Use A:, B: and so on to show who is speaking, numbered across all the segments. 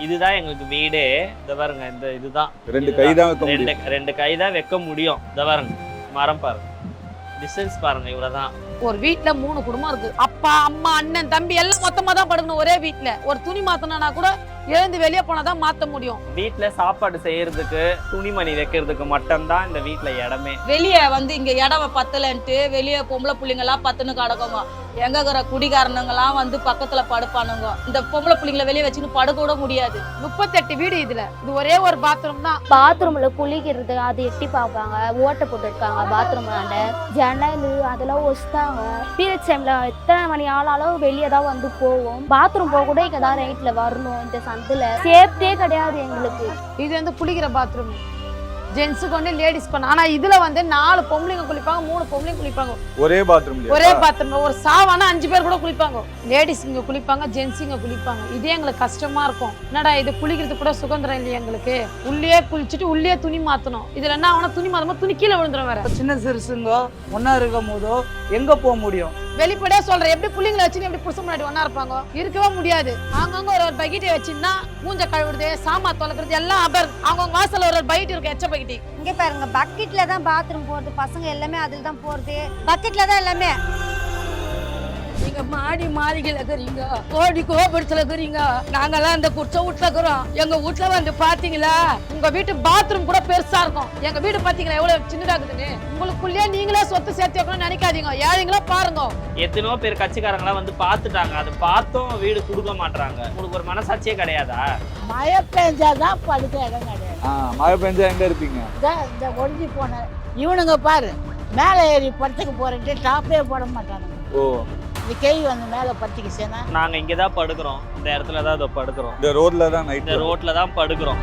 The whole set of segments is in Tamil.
A: இதுதான் எங்களுக்கு வீடே. இந்த பாருங்க, இந்த இதுதான் ரெண்டு கை தான் வைக்க முடியும். இந்த பாருங்க, மரம் பாருங்க, டிஸ்டன்ஸ் பாருங்க, இவ்வளவுதான்.
B: ஒரு வீட்டுல 3 குடும்பம் இருக்கு. அப்பா, அம்மா, அண்ணன், தம்பி எல்லாம் மொத்தமா தான் படுக்கணும் ஒரே வீட்டுல. ஒரு துணி மாத்தணும்னா கூட எழுந்து வெளியே போனாதான் மாத்த முடியும்.
A: வீட்டுல சாப்பாடு செய்யறதுக்கு, துணிமணி வைக்கிறதுக்கு மட்டும்தான் இந்த வீட்டுல இடமே.
C: வெளியே இங்க இடம் பத்தலன்ட்டு வெளியே பொம்பளை பிள்ளைங்க எல்லாம் பத்துன்னு கிடக்குங்க. எங்க இருக்கிற குடிகாரனுங்கெல்லாம் பக்கத்துல படுப்பானுங்க. இந்த பொம்பளை பிள்ளைங்களை வெளியே வச்சுன்னு படுக்க கூட முடியாது.
B: 38 வீடு இதுல. இது ஒரே ஒரு பாத்ரூம் தான்.
D: பாத்ரூம்ல குளிக்கிறது அது எட்டி பார்ப்பாங்க. ஓட்டை போட்டு இருக்காங்க பாத்ரூம்லாண்ட. ஜன்னல் அதெல்லாம் ஒஸ்தாங்க. பீரியட் டைம்ல எத்தனை மணி ஆளாலும் வெளியே தான் போவோம். பாத்ரூம் போக கூட இங்க தான் நைட்ல வரணும். இந்த சந்தில சேஃப்டியே கிடையாது எங்களுக்கு.
B: இது குளிக்கிற பாத்ரூம். ஜென்ஸ் கொண்டு லேடிஸ் கொண்டு. ஆனா இதுல 4 பொம்பளைங்க குளிப்பாங்க, 3 பொம்பளைங்க குளிப்பாங்க ஒரே பாத்ரூம். ஒரு சாவானா 5 பேர் கூட குளிப்பாங்க. லேடிஸ் இங்க குளிப்பாங்க, ஜென்ஸ் இங்க குளிப்பாங்க. இதே எங்களுக்கு கஷ்டமா இருக்கும். என்னடா இது குளிக்கிறது கூட சுதந்திரம் இல்லையா எங்களுக்கு? உள்ளே குளிச்சுட்டு உள்ளே துணி மாத்தணும். இதுல என்ன ஆகணும், துணி மாத்தமா துணி கீழே விழுந்துரும். வேற
E: சின்ன சிறுசுங்க ஒன்னா இருக்கும் போதோ எங்க போக முடியும்?
B: வெளிப்படையா சொல்றேன், எப்படி புள்ளிங்களை வச்சு எப்படி புருஷன் முன்னாடி ஒன்னா இருப்பாங்க? இருக்கவே முடியாது. அங்கங்க ஒரு பக்கெட்டை வச்சுன்னா மூஞ்ச கழுவுறது, சாமா தொலைக்கிறது எல்லாம் அவங்க வாசல்ல ஒரு பக்கெட் இருக்கு, எச்ச பக்கெட்.
F: இங்க பாருங்க, பக்கெட்ல தான் பாத்ரூம் போறது. பசங்க எல்லாமே அதுல தான் போறது. பக்கெட்ல தான் எல்லாமே.
C: நீங்க மாடி மாளிகையில இருக்கிறீங்க, கோடி கோபுரத்துல இருக்கிறீங்க. நாங்கெல்லாம் இந்த குச்ச வீட்டுல இருக்கிறோம். எங்க வீட்டுல பாத்தீங்களா,
B: உங்க வீட்டு பாத்ரூம் கூட பெருசா இருக்கும். எங்க வீடு பாத்தீங்களா எவ்வளவு சின்னதாக்குதுன்னு. உங்களுக்குள்ளேயே நீங்களே சொத்து சேர்த்து வைக்கணும்னு நினைக்காதீங்க. ஏழைங்களா பாருங்க.
A: எத்தனையோ பேர் கட்சிக்காரங்களா பாத்துட்டாங்க. அது பார்த்தும் வீடு கொடுக்க மாட்டாங்க. உங்களுக்கு ஒரு மனசாட்சியே கிடையாதா?
G: மழை பெஞ்சாதான் படுக்க இடம் கிடையாது.
E: மழை பெஞ்சா எங்க இருப்பீங்க?
G: இந்த ஒழிஞ்சு போன இவனுங்க பாரு, மேலே ஏறி படத்துக்கு போறேன்ட்டு டாப்பே போட மாட்டானுங்க.
E: ஓ,
G: இந்த கேள்வி மேலே படுத்துக்கு சேனா.
A: நாங்க இங்கதான் படுக்கிறோம். இந்த இடத்துல தான் படுக்கிறோம்.
E: இந்த ரோட்ல தான் நைட்.
A: இந்த ரோட்ல தான் படுக்கிறோம்.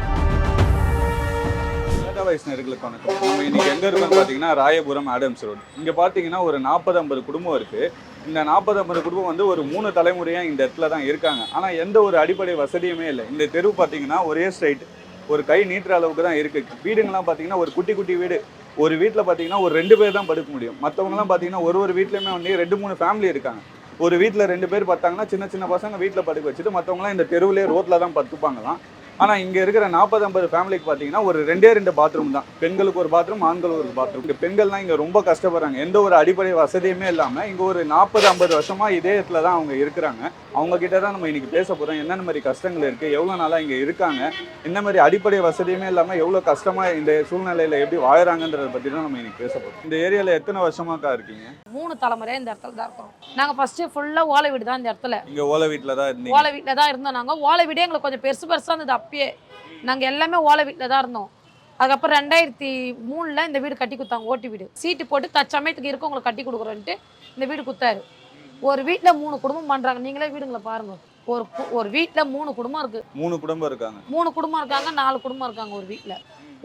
E: வயசுனர்களுக்கு வணக்கம். நம்ம இன்னைக்கு எங்க இருக்கோம்னு பாத்தீங்கன்னா ராயபுரம் ஆடம்ஸ் ரோடு. இங்க பாத்தீங்கன்னா ஒரு 40-50 குடும்பம் இருக்கு. இந்த 40-50 குடும்பம் ஒரு 3 தலைமுறையா இந்த இடத்துல தான் இருக்காங்க. ஆனா எந்த ஒரு அடிப்படை வசதியுமே இல்லை. இந்த தெரு பாத்தீங்கன்னா ஒரே ஸ்ட்ரைட், ஒரு கை நீட்டுற அளவுக்கு தான் இருக்கு. வீடுங்கெல்லாம் பாத்தீங்கன்னா ஒரு குட்டி குட்டி வீடு. ஒரு வீட்டில் பார்த்தீங்கன்னா ஒரு 2 பேர் தான் படுக்க முடியும். மற்றவங்கலாம் பார்த்தீங்கன்னா ஒரு வீட்லையுமே 2-3 ஃபேமிலி இருக்காங்க. ஒரு வீட்டில் 2 பேர் பார்த்தாங்கன்னா சின்ன சின்ன பசங்க வீட்டில் படுக்க வச்சுட்டு மற்றவங்களாம் இந்த தெருவிலே ரோட்டில் தான் படுத்துப்பாங்களாம். ஆனால் இங்கே இருக்கிற 40-50 ஃபேமிலிக்கு பார்த்தீங்கன்னா ஒரு 2 பாத்ரூம் தான். பெண்களுக்கு ஒரு பாத்ரூம், ஆண்களுக்கு ஒரு பாத்ரூம். இங்கே பெண்கள்லாம் இங்கே ரொம்ப கஷ்டப்படுறாங்க. எந்த ஒரு அடிப்படை வசதியுமே இல்லாமல் இங்கே ஒரு 40-50 வருஷமாக இதே இடத்துல தான் அவங்க இருக்கிறாங்க. அவங்க கிட்ட தான் நம்ம இன்னைக்கு பேச போகிறோம். என்னென்ன மாதிரி கஷ்டங்கள் இருக்குது, எவ்வளோ நாளாக இங்கே இருக்காங்க, என்ன மாதிரி அடிப்படை வசதியுமே இல்லாமல் எவ்வளோ கஷ்டமாக இந்த சூழ்நிலையில் எப்படி வாழறாங்கன்றதை பற்றி தான் நம்ம இன்னைக்கு பேச போகிறோம். இந்த ஏரியாவில் எத்தனை வருஷமாக்கா இருக்கீங்க?
B: 3 தலைமுறையா இந்த இடத்துல தான் இருக்கோம். நாங்கள் ஃபர்ஸ்ட் ஃபுல்லாக ஓலை வீடு தான் இந்த இடத்துல.
E: இங்கே ஓலை வீட்டில் தான் இருந்தீங்க?
B: ஓலை வீட்டில் தான் இருந்தோம். நாங்கள் ஓலை வீடே எங்களுக்கு கொஞ்சம் பெருசு பெருசாக இருந்தது. அப்பயே நாங்கள் எல்லாமே ஓலை வீட்டில் தான் இருந்தோம். அதுக்கப்புறம் 2003 இந்த வீடு கட்டி கொடுத்தாங்க. ஓட்டு வீடு சீட்டு போட்டு தச்சமயத்துக்கு இருக்கும் உங்களுக்கு கட்டி கொடுக்குறோன்ட்டு இந்த வீடு கொடுத்தாரு. ஒரு வீட்டில் 3 குடும்பம் பண்ணுறாங்க. நீங்களே வீடுங்களை பாருங்க. ஒரு வீட்டில் 3 குடும்பம் இருக்கு.
E: 3 குடும்பம் இருக்காங்க.
B: 3 குடும்பம் இருக்காங்க, 4 குடும்பம் இருக்காங்க ஒரு வீட்டில்.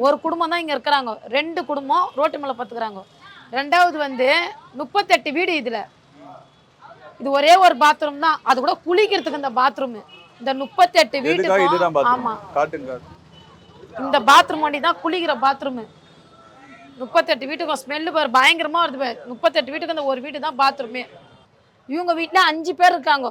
B: ஒரு குடும்பம் தான் இங்கே இருக்கிறாங்க. 2 குடும்பம் ரோட்டு மேலே பார்த்துக்கிறாங்க. 2வது 38 வீடு. இதில் இது ஒரே ஒரு பாத்ரூம் தான். அது கூட குளிக்கிறதுக்கு இந்த பாத்ரூம். இந்த 38 வீட்டுக்கு ஆமா இந்த பாத்ரூம் வண்டி தான் குளிக்கிற பாத்ரூம். 38 வீட்டுக்கும் ஸ்மெல்லு பாரு பயங்கரமா வருது. 38 வீட்டுக்கு அந்த ஒரு வீடு தான் பாத்ரூமே. இவங்க வீட்டுல 5 பேர் இருக்காங்க.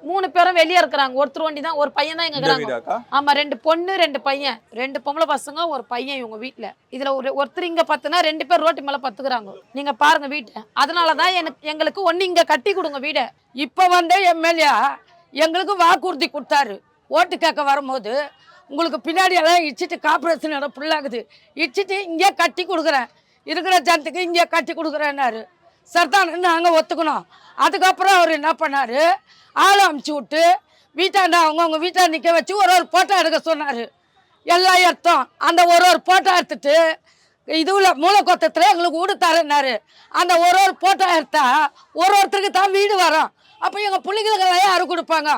B: 3 பேரும் வெளியே இருக்கிறாங்க. ஒருத்தர் வண்டி தான், ஒரு பையன் தான் இங்க இருக்கிறாங்க. ஆமா, 2 பொண்ணு 2 பையன், 2 பொம்பளை பசங்க, ஒரு பையன் இவங்க வீட்டுல. இதுல ஒருத்தர் இங்க பத்துனா 2 பேர் ரோட்டு மேல பத்துக்கிறாங்க. நீங்க பாருங்க வீட்டை. அதனாலதான் எங்களுக்கு ஒண்ணு இங்க கட்டி கொடுங்க வீட.
C: இப்ப எம்எல்ஏ எங்களுக்கு வாக்குறுதி கொடுத்தாரு. ஓட்டு கேட்க வரும்போது உங்களுக்கு பின்னாடி எல்லாம் இடிச்சிட்டு கார்பரேஷன் இடம் ஃபுல்லாகுது, இடிச்சிட்டு இங்கே கட்டி கொடுக்குறேன், இருக்கிற ஜனத்துக்கு இங்கே கட்டி கொடுக்குறேன்னாரு. சரிதான், நாங்கள் ஒத்துக்கணும். அதுக்கப்புறம் அவர் என்ன பண்ணார், ஆளை அமுச்சு விட்டு வீட்டாண்ட அவங்கவுங்க வீட்டாண்ட நிற்க வச்சு ஒரு போட்டோ எடுக்க சொன்னார். எல்லாம் எடுத்தோம். அந்த ஒரு போட்டோ எடுத்துட்டு இதுல மூலக்கொத்தத்தில் எங்களுக்கு வீடு தரேன்னாரு. அந்த ஒரு போட்டோ எடுத்தா ஒருத்தருக்கு தான் வீடு வரும். அப்போ எங்கள் பிள்ளைங்களுக்கெல்லாம் யாரு கொடுப்பாங்க?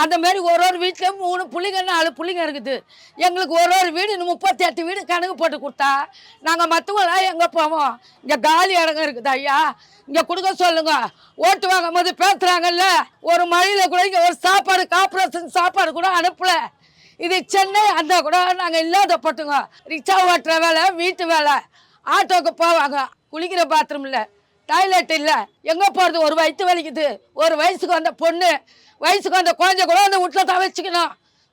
C: அந்த மாதிரி ஒரு வீட்டில் 3 பிள்ளைங்க 4 பிள்ளைங்க இருக்குது. எங்களுக்கு ஒரு வீடு 38 வீடு கணக்கு போட்டு கொடுத்தா நாங்கள் மற்றவங்களாம் எங்கே போவோம்? இங்கே காலி இடங்க இருக்குது ஐயா, இங்கே கொடுக்க சொல்லுங்க. ஓட்டு வாங்கும் போது பேசுகிறாங்கல்ல, ஒரு மழையில் கூட இங்கே ஒரு சாப்பாடு கார்பரேஷன் சாப்பாடு கூட அனுப்பலை. இது சென்னை அந்த கூட நாங்கள் இல்லாத பட்டுங்க. ரிக்ஷா ஓட்டுற வேலை, வீட்டு வேலை, ஆட்டோக்கு போவாங்க. குளிக்கிற பாத்ரூம் இல்லை, டாய்லெட் இல்லை, எங்கே போகிறது? ஒரு வயிற்று வலிக்குது, ஒரு வயசுக்கு வந்த பொண்ணு, வயசுக்கு வந்த குழந்தை கூட அந்த வீட்டில் தான் வச்சுக்கணும்.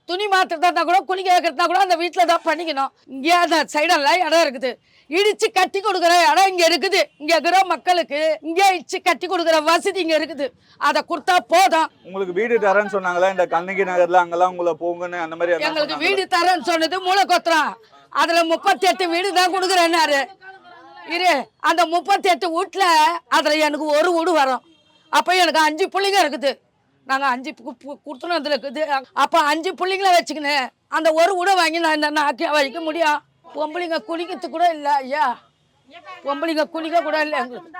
C: துணி மாத்திரதா கூட குளிக்க வைக்கிறதா கூட அந்த வீட்டில் தான் பண்ணிக்கணும். இங்கே அந்த சைடெல்லாம் இடம் இருக்குது, இடிச்சு கட்டி கொடுக்குற இடம் இங்கே இருக்குது. இங்கே இருக்கிற மக்களுக்கு இங்கே இடிச்சு கட்டி கொடுக்குற வசதி இங்கே இருக்குது, அதை கொடுத்தா போதும்.
E: உங்களுக்கு வீடு தரேன்னு சொன்னாங்களா இந்த கண்ணகி நகர்ல அங்கெல்லாம் உங்களை போங்கன்னு அந்த மாதிரி எல்லாம்
C: எங்களுக்கு
E: சொன்னாங்களா?
C: வீடு தரேன்னு சொன்னது மூலக்கொத்திரம், அதில் 38 வீடு தான் கொடுக்குறேன்னாரு. இரு அந்த 38 வீட்டில் அதில் எனக்கு ஒரு வீடு வரும். அப்போ எனக்கு 5 பிள்ளைங்க இருக்குது, நாங்கள் 5 கொடுத்துனதுல இருக்குது. அப்போ 5 பிள்ளைங்கள வச்சுக்கின்னு அந்த ஒரு வீடை வாங்கி நான் இந்த நாக்கி வைக்க முடியும். பொம்பளைங்க குளிக்கிறது கூட இல்லை ஐயா, பொம்பளைங்க குளிக்க கூட இல்லை. எங்களுக்கு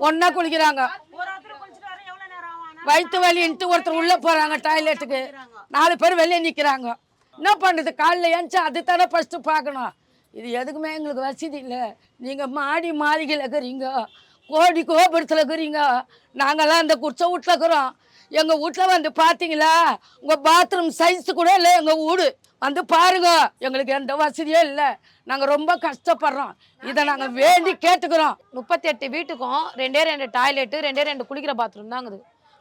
C: ஒன்றா குளிக்கிறாங்க, வயிற்று வலின்ட்டு ஒருத்தர் உள்ளே போகிறாங்க டாய்லெட்டுக்கு, 4 பேர் வெளியே நிற்கிறாங்க. என்ன பண்ணுறது, காலையில் ஏன்ச்சா அது தானே ஃபஸ்ட்டு பார்க்கணும். இது எதுக்குமே எங்களுக்கு வசதி இல்லை. நீங்கள் மாடி மாளிகையில் இருக்கிறீங்க, கோடி கோபுரத்தில் இருக்கிறீங்க, நாங்கள்லாம் அந்த குச்ச வீட்டில் இருக்கிறோம். எங்கள் வீட்டில் வந்து பார்த்தீங்களா, உங்கள் பாத்ரூம் சைஸு கூட இல்லை. எங்கள் வீடு வந்து பாருங்க, எங்களுக்கு எந்த வசதியும் இல்லை, நாங்கள் ரொம்ப கஷ்டப்படுறோம். இதை நாங்கள் வேண்டி கேட்டுக்கிறோம்.
B: 38 வீட்டுக்கும் 2 டாய்லெட்டு, 2 குளிக்கிற பாத்ரூம் தாங்குது.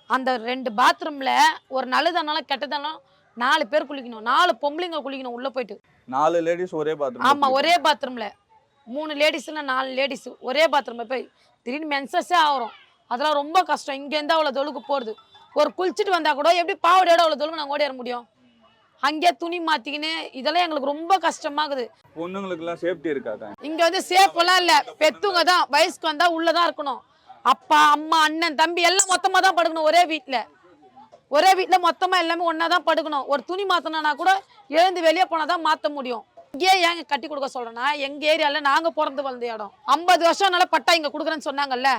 B: அந்த 2 பாத்ரூமில் ஒரு நல்லதானாலும் கெட்டதானாலும் 4 பேர் குளிக்கணும், 4 பொம்பளைங்க குளிக்கணும் உள்ளே போயிட்டு.
E: 4 லேடிஸ் ஒரே பாத்ரூம்?
B: ஆமாம், ஒரே பாத்ரூமில் 3 லேடிஸ் இல்லை 4 லேடிஸ் ஒரே பாத்ரூமில் போய் திடீர்னு மென்சஸே ஆகிறோம். அதெல்லாம் ரொம்ப கஷ்டம். இங்கேருந்து அவ்வளோ தொழுக்கு போகிறது, ஒரு குளிச்சுட்டு வந்தால் கூட எப்படி பாவடையோட அவ்வளோ தொழுக்கு நாங்கள் ஓடிட முடியும்? அங்கேயே துணி மாற்றிக்கின்னு இதெல்லாம் எங்களுக்கு ரொம்ப கஷ்டமாகுது.
E: பொண்ணுங்களுக்குலாம் சேஃப்டி இருக்காதா?
B: இங்கே வந்து சேஃபெல்லாம் இல்லை, பெத்துங்க தான் வயசுக்கு வந்தால் உள்ளே தான் இருக்கணும். அப்பா அம்மா அண்ணன் தம்பி எல்லாம் மொத்தமாக தான் படுக்கணும். ஒரே வீட்டில் மொத்தமாக எல்லாமே ஒன்றா தான் படுக்கணும். ஒரு துணி மாற்றினா கூட எழுந்து வெளியே போனால் தான் மாற்ற முடியும். இங்கே ஏங்க கட்டி கொடுக்க சொல்கிறேன்னா, எங்கள் ஏரியாவில் நாங்கள் பிறந்து வளர்ந்த இடம். 50 வருஷம்னால பட்டா இங்கே கொடுக்குறேன்னு சொன்னாங்கல்ல.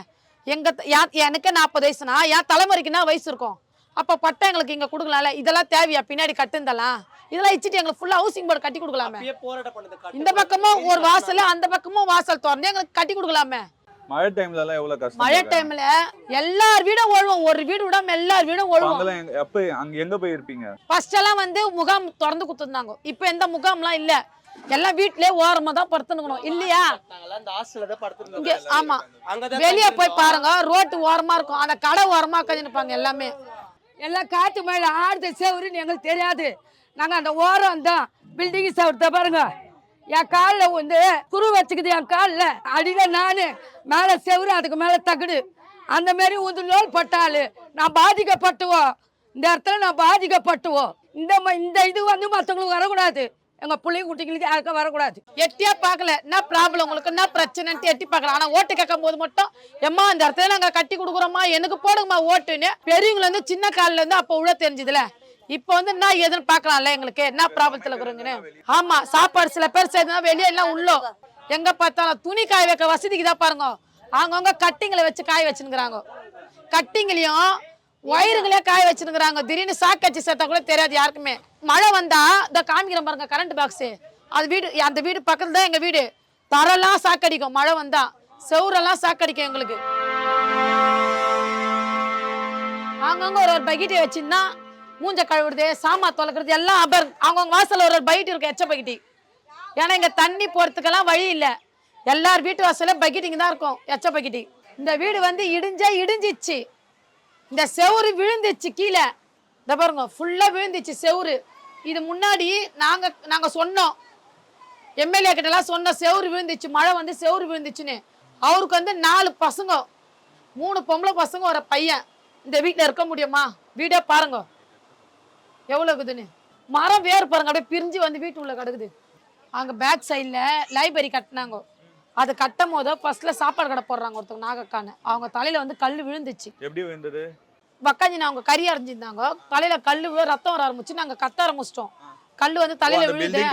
B: எனக்கு 40 வயசுனா என் தலைமுறைக்குன்னா வயசு இருக்கும். அப்போ பட்டா எங்களுக்கு இங்கே கொடுக்கலாம்ல. இதெல்லாம் தேவையா? பின்னாடி கட்டுந்தலாம் இதெல்லாம் இச்சிட்டு எங்களுக்கு ஃபுல்லாக ஹவுசிங் போர்டு கட்டி கொடுக்கலாமே. இந்த பக்கமும் ஒரு வாசல், அந்த பக்கமும் வாசல் திறந்து எங்களுக்கு கட்டி கொடுக்கலாமே.
E: மழை டைம்ல எல்லாம் எவ்வளவு கஷ்டம்?
B: மழை டைம்ல எல்லார் வீடும் ஒழுவோம், ஒரு வீடு விடாம எல்லார் வீடும் ஒழுவோம்.
E: எப்ப அங்க எங்க போய் இருப்பீங்க?
B: ஃபர்ஸ்ட் எல்லாம் வந்து முகாம் திறந்து கொடுத்துருந்தாங்க, இப்போ எந்த முகாம்லாம் இல்ல. எல்லாம் வீட்லயே ஓரமா தான் படுத்துக்கணும் இல்லையா? இங்க ஆமா, வெளியே போய் பாருங்க, ரோட்டு ஓரமா இருக்கும், அந்த கடை ஓரமா உட்காந்துருப்பாங்க எல்லாமே.
C: எல்லாம் காற்று மேலே ஆடுத செவருன்னு எங்களுக்கு தெரியாது. நாங்கள் அந்த ஓரம் தான் பில்டிங் செவரு பாருங்க, என் காலில் வந்து குரு வச்சுக்குது. என் காலில் அடியில் நான் மேலே செவரு, அதுக்கு மேலே தகுடு, அந்த மாதிரி வந்து நோல் பட்டாள் நான் பாதிக்கப்பட்டுவோம். இந்த இடத்துல நான் பாதிக்கப்பட்டுவோம். இந்த இது வந்து மற்றவங்களுக்கு வரக்கூடாது, எங்கள் பிள்ளைங்க குட்டிங்களுக்கு யாருக்கும் வரக்கூடாது.
B: எட்டியா பார்க்கல என்ன ப்ராப்ளம், உங்களுக்கு என்ன பிரச்சனைன்ட்டு எட்டி பார்க்கலாம். ஆனால் ஓட்டு கேட்கும் போது மட்டும் எம்மா இந்த இடத்துல நாங்கள் கட்டி கொடுக்குறோம்மா, எனக்கு போடுங்கம்மா ஓட்டுன்னு பெரியவங்களை வந்து சின்ன காலில் இருந்து அப்போ உள்ள தெரிஞ்சுதுல. இப்போ வந்து என்ன ஏதுன்னு பார்க்கலாம்ல, எங்களுக்கு என்ன ப்ராப்ளத்தில் இருக்கிறோங்கன்னு. ஆமா, சாப்பாடு சில பேர் சேர்த்துனா வெளியே எல்லாம் உள்ளோ எங்க பார்த்தாலும் துணி காய வைக்க வசதிக்கு தான் பாருங்க, அவங்கவுங்க கட்டிங்களை வச்சு காய வச்சுருக்கிறாங்க. கட்டிங்களையும் ஒயருங்களே காய வச்சுருக்கிறாங்க. திடீர்னு சாக்கடிச்சு சேர்த்தா கூட தெரியாது யாருக்குமே. மழை வந்தா இந்த காமிக்கிற பாருங்க கரண்ட் பாக்ஸு, அது வீடு, அந்த வீடு பக்கத்துல தான் எங்க வீடு. தரெல்லாம் சாக்கடிக்கும் மழை வந்தா, செவுரெல்லாம் சாக்கடிக்கும் எங்களுக்கு. அவங்கவுங்க ஒரு பக்கெட்டை வச்சுன்னா மூஞ்ச கழுவுறது, சாமா தொலைக்கிறது எல்லாம் அவங்கவுங்க வாசல்ல ஒரு பக்கெட் இருக்கு, எச்ச பக்கெட்டி. ஏன்னா இங்க தண்ணி போறதுக்கெல்லாம் வழி இல்லை, எல்லார் வீட்டு வாசல்ல பக்கெட்டிங்க தான் இருக்கும், எச்ச பக்கெட்டி. இந்த வீடு வந்து இடிஞ்சிச்சு, இந்த செவுரு விழுந்துச்சு கீழே, இந்த பாருங்க ஃபுல்லா விழுந்துச்சு செவுரு. இது முன்னாடி நாங்க சொன்னோம், எம்எல்ஏ கிட்ட எல்லாம் சொன்னோம், செவுரு விழுந்துச்சு, மழை வந்து செவுரு விழுந்துச்சுன்னு. அவருக்கு வந்து 4 பசங்க, 3 பொம்பளை பசங்க, ஒரு பையன். இந்த வீட்டில் இருக்க முடியுமா? வீடே பாருங்க எவ்வளோ இருக்குதுன்னு. மரம் வேறு பாருங்க அப்படியே பிரிஞ்சு வந்து வீட்டு உள்ள கிடக்குது. அங்கே பேக் சைடில் லைப்ரரி கட்டினாங்க, அது கட்டும் போது ஃபர்ஸ்ட்ல சாப்பாடு கடை போடுறாங்க ஒருத்தவங்க நாகக்கான, அவங்க தலையில வந்து கல் விழுந்துச்சு.
E: எப்படி விழுந்தது?
B: பக்காஞ்சி அவங்க கறி அரைஞ்சிருந்தாங்க, தலையில கல் ரத்தம் வர ஆரம்பிச்சு, நாங்க கத்த ஆரம்பிச்சிட்டோம். கல் வந்து தலையில விழுந்து,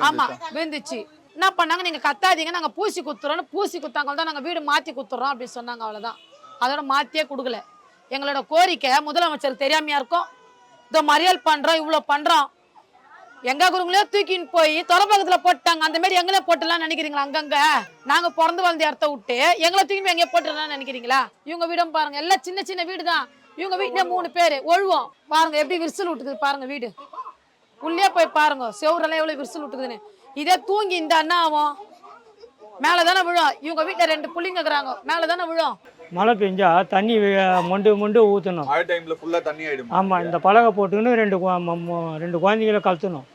B: ஆமா விழுந்துச்சு. என்ன பண்ணாங்க, நீங்க கத்தாதீங்க, நாங்க பூசி குத்துறோம்னு பூசி குத்தாங்க தான் நாங்க வீடு மாத்தி குத்துறோம் அப்படின்னு சொன்னாங்க. அவ்வளவுதான், அதோட மாத்தியே கொடுக்கல. எங்களோட கோரிக்கை முதலமைச்சருக்கு தெரியாமையா இருக்கும். இதோ மறியல் பண்றோம், இவ்வளவு பண்றோம், எங்க குருங்களே தூக்கின்னு போய் தொலைபக்கத்துல போட்டாங்க. அந்த மாதிரி எங்களே போட்டுலாம் நினைக்கிறீங்களா? அங்கங்க நாங்க பிறந்து வளர்ந்த இடத்த விட்டு எங்களை தூக்கி எங்க போட்டுலாம் நினைக்கிறீங்களா? இவங்க வீடும் பாருங்க, எல்லாம் சின்ன சின்ன வீடு தான். இவங்க வீட்டுல 3 பேர் ஒழுவோம் பாருங்க, எப்படி விரிசல் விட்டுக்குது பாருங்க வீடு. உள்ளே போய் பாருங்க செவுரெல்லாம் எவ்வளவு விரிசல் விட்டுக்குதுன்னு. இதே தூங்கி இந்த அண்ணா ஆகும், மேலதானே விழும். இவங்க வீட்டுல 2 புள்ளிங்க இருக்கிறாங்க, மேலதானே விழும்.
H: மழை பெஞ்சா தண்ணி மொண்டு மொண்டு ஊற்றணும்.
E: மழை டைம்ல ஃபுல்லா தண்ணி ஆயிடும்.
H: ஆமாம், இந்த பலகை போட்டுன்னு ரெண்டு குழந்தைகளை கழுத்தணும்.